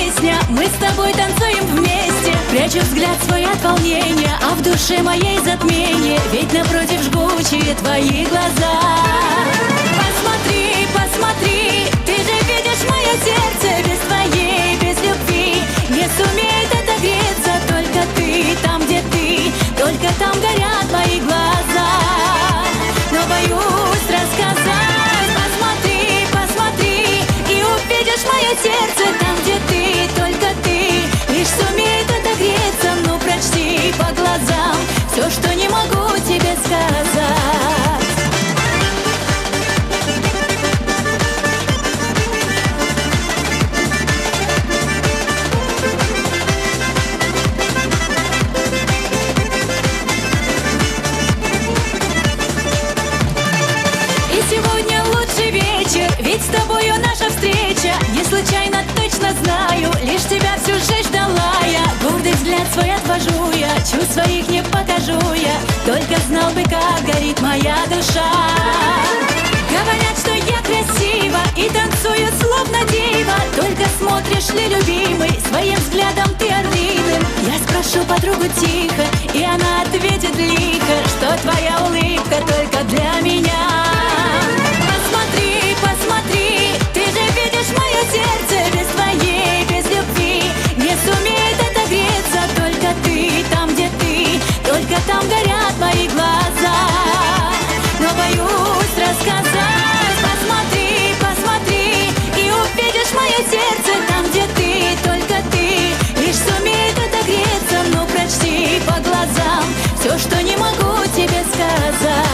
песня, мы с тобой танцуем вместе. Прячу взгляд свой от волнения, а в душе моей затмение, ведь напротив жгучие твои глаза. Посмотри, посмотри, ты же видишь мое сердце, без твоей, без любви не сумеет отогреться. Только ты, там где ты, только там горят мои глаза. Но боюсь рассказать. Посмотри, посмотри, и увидишь мое сердце, там где ты, только ты лишь сумеет отогреться. Ну прочти по глазам все, что не могу тебе сказать. Ведь с тобою наша встреча не случайно, точно знаю. Лишь тебя всю жизнь ждала я. Гордый взгляд свой отвожу я, чувств своих не покажу я. Только знал бы, как горит моя душа. Говорят, что я красива и танцую словно дива. Только смотришь ли, любимый, своим взглядом ты орлиным. Я спрошу подругу тихо, и она ответит лихо, что твоя улыбка только для меня. Посмотри, посмотри, ты же видишь мое сердце, без твоей, без любви не сумеет отогреться. Только ты, там где ты, только там горят мои глаза. Но боюсь рассказать. Посмотри, посмотри, и увидишь мое сердце, там где ты, только ты лишь сумеет отогреться. Ну прочти по глазам все, что не могу тебе сказать.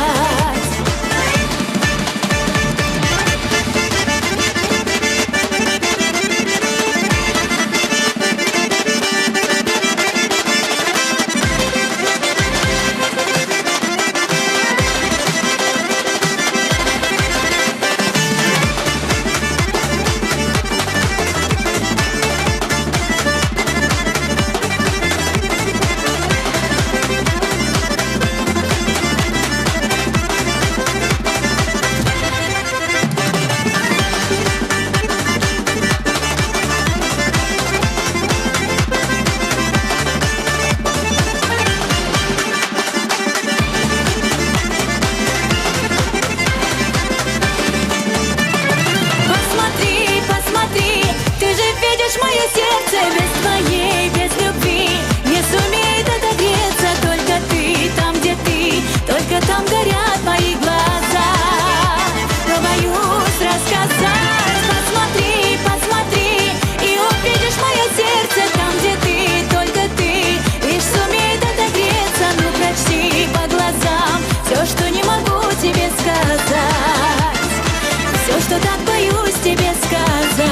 Мое сердце без твоей, без любви не сумеет отогреться. Только ты, там где ты, только там горят мои глаза. Но боюсь рассказать. Посмотри, посмотри, и увидишь мое сердце, там где ты, только ты лишь сумеет отогреться. Ну прочти по глазам все, что не могу тебе сказать. Все, что так боюсь тебе сказать.